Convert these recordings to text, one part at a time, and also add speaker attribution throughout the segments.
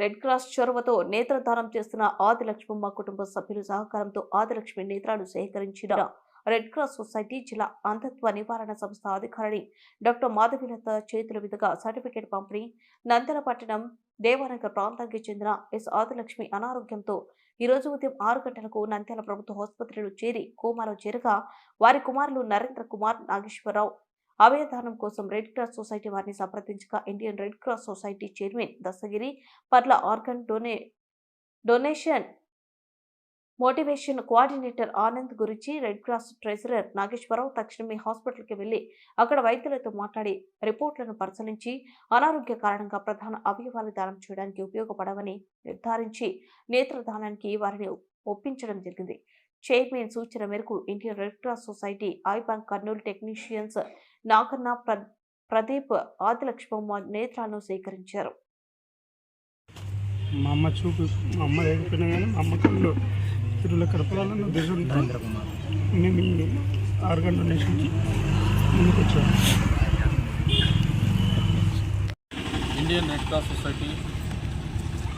Speaker 1: Red cross చొరవతో నేత్రదానం చేస్తున్న ఆదిలక్ష్మమ్మ కుటుంబ సభ్యుల సహకారంతో ఆదిలక్ష్మి నేత్రాలు సేకరించిన రెడ్ క్రాస్ సొసైటీ జిల్లా అంధత్వ నివారణ సంస్థ అధికారిని డాక్టర్ మాధవీలత చేతుల మీదుగా సర్టిఫికేట్ పంపిణీ. నంద్యాల పట్టణం దేవానగర్ ప్రాంతానికి చెందిన ఎస్ ఆదిలక్ష్మి అనారోగ్యంతో ఈ రోజు ఉదయం 6 గంటలకు నంద్యాల ప్రభుత్వ ఆసుపత్రిలో చేరి కోమాలో చేరగా వారి కుమారులు నరేంద్ర కుమార్, నాగేశ్వరరావు అవయదానం కోసం రెడ్ క్రాస్ సొసైటీ వారిని సంప్రదించగా Indian Red Cross Society chairman Dastagiri పర్ల organ donation motivation coordinator Anand గురించి రెడ్ క్రాస్ ట్రెజరర్ నాగేశ్వరరావు తక్షణమే హాస్పిటల్కి వెళ్లి అక్కడ వైద్యులతో మాట్లాడి రిపోర్టులను పరిశీలించి అనారోగ్య కారణంగా ప్రధాన అవయవాలు దానం చేయడానికి ఉపయోగపడవని నిర్ధారించి నేత్రదానానికి వారిని ఒప్పించడం జరిగింది. చైర్మన్ సూచన మేరకు Indian Red Cross Society eye bank Kurnool technicians Naganna, Pradeep Adilakshmamma నేత్రాలను సేకరించారు.
Speaker 2: మా అమ్మ చూపు మా అమ్మ లేకపోయినా కానీ మా అమ్మ కళ్ళు తిరుల కడపడాలన్న ఉద్దేశంతో మేము ఈ ఆర్గన్ డొనేషన్కి ముందుకు వచ్చాము.
Speaker 3: Indian Red Cross Society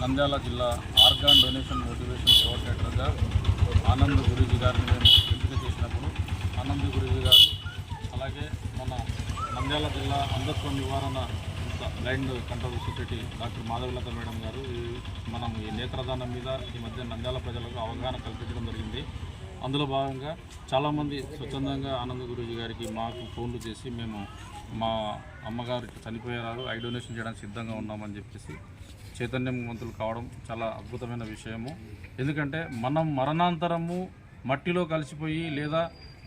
Speaker 3: Nandyal జిల్లా ఆర్గాన్ డొనేషన్ మోటివేషన్ కోఆర్డినేటర్గా ఆనంద్ గురూజీ గారిని మేము ఎంపిక చేసినప్పుడు ఆనంద్ గురూజీ గారు, అలాగే మన నంద్యాల జిల్లా అంధత్వ నివారణ blind control society doctor Madhavilatha madam గారు మనం ఈ నేత్రదానం మీద ఈ మధ్య నంద్యాల ప్రజలకు అవగాహన కల్పించడం జరిగింది. అందులో భాగంగా చాలామంది స్వచ్ఛందంగా ఆనంద్ గురూజీ గారికి మాకు ఫోన్లు చేసి మేము మా అమ్మగారు చనిపోయారు, ఐ డొనేషన్ చేయడానికి సిద్ధంగా ఉన్నామని చెప్పేసి చైతన్యవంతులు కావడం చాలా అద్భుతమైన విషయము. ఎందుకంటే మనం మరణాంతరము మట్టిలో కలిసిపోయి లేదా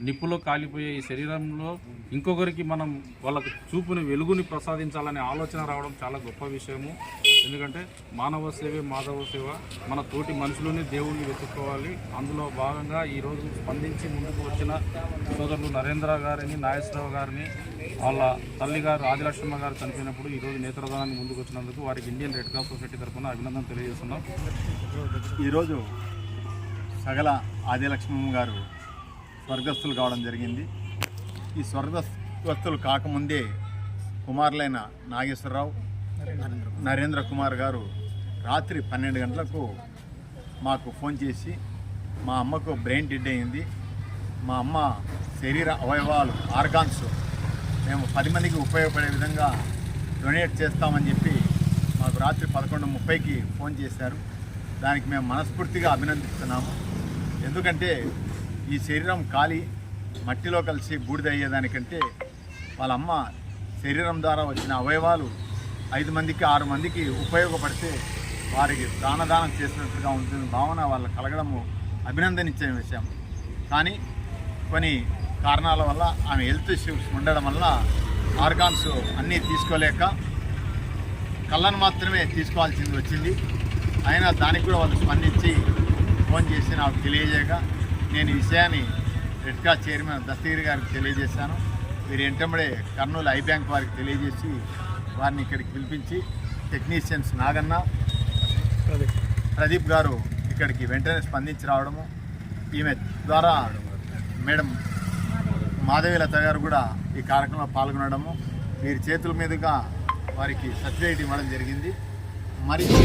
Speaker 3: నిప్పులో కాలిపోయే ఈ శరీరంలో ఇంకొకరికి మనం వాళ్ళకు చూపుని వెలుగుని ప్రసాదించాలనే ఆలోచన రావడం చాలా గొప్ప విషయము. ఎందుకంటే మానవ సేవే మాధవ సేవ, మన తోటి మనుషులని దేవుణ్ణి వెతుక్కోవాలి. అందులో భాగంగా ఈరోజు స్పందించి ముందుకు వచ్చిన సోదరులు నరేంద్ర గారిని, నాగేశ్వరరావు గారిని, వాళ్ళ తల్లిగారు ఆదిలక్ష్మమ్మ గారు చనిపోయినప్పుడు ఈరోజు నేత్రదానానికి ముందుకు వచ్చినందుకు వారికి ఇండియన్ రెడ్ క్రాస్ సొసైటీ తరఫున అభినందన తెలియజేస్తున్నాం.
Speaker 4: ఈరోజు సగల ఆదిలక్ష్మమ్మ గారు స్వర్గస్థులు కావడం జరిగింది. ఈ స్వర్గస్థులు కాకముందే కుమారులైన నాగేశ్వరరావు, నరేంద్ర కుమార్ గారు రాత్రి 12 గంటలకు మాకు ఫోన్ చేసి మా అమ్మకు బ్రెయిన్ డెడ్ అయింది, మా అమ్మ శరీర అవయవాలు ఆర్గాన్స్ మేము 10 మందికి ఉపయోగపడే విధంగా డొనేట్ చేస్తామని చెప్పి మాకు రాత్రి 11:30కి ఫోన్ చేశారు. దానికి మేము మనస్ఫూర్తిగా అభినందిస్తున్నాము. ఎందుకంటే ఈ శరీరం కాలి మట్టిలో కలిసి బూడిదయ్యేదానికంటే వాళ్ళ అమ్మ శరీరం ద్వారా వచ్చిన అవయవాలు 5 మందికి 6 మందికి ఉపయోగపడితే వారికి ప్రాణదానం చేసినట్లుగా ఉంటుంది భావన వాళ్ళ కలగడము అభినందనించే విషయం. కానీ కొన్ని కారణాల వల్ల ఆమె హెల్త్ ఇష్యూస్ ఉండడం వల్ల ఆర్గాన్స్ అన్నీ తీసుకోలేక కళ్ళను మాత్రమే తీసుకోవాల్సింది వచ్చింది. అయినా దానికి కూడా వాళ్ళు స్పందించి ఫోన్ చేసి నాకు తెలియజేయగా నేను ఈ విషయాన్ని రెడ్ క్రాస్ చైర్మన్ దస్తగిరి గారికి తెలియజేశాను. వీరు వెంటనే కర్నూలు ఐ బ్యాంక్ వారికి తెలియజేసి వారిని ఇక్కడికి పిలిపించి టెక్నీషియన్స్ నాగన్న, ప్రదీప్ గారు ఇక్కడికి వెంటనే స్పందించి రావడము, ఈమె ద్వారా మేడం మాధవీలత గారు కూడా ఈ కార్యక్రమంలో పాల్గొనడము, వీరి చేతుల మీదుగా వారికి సర్టిఫికేట్ ఇవ్వడం జరిగింది. మరియు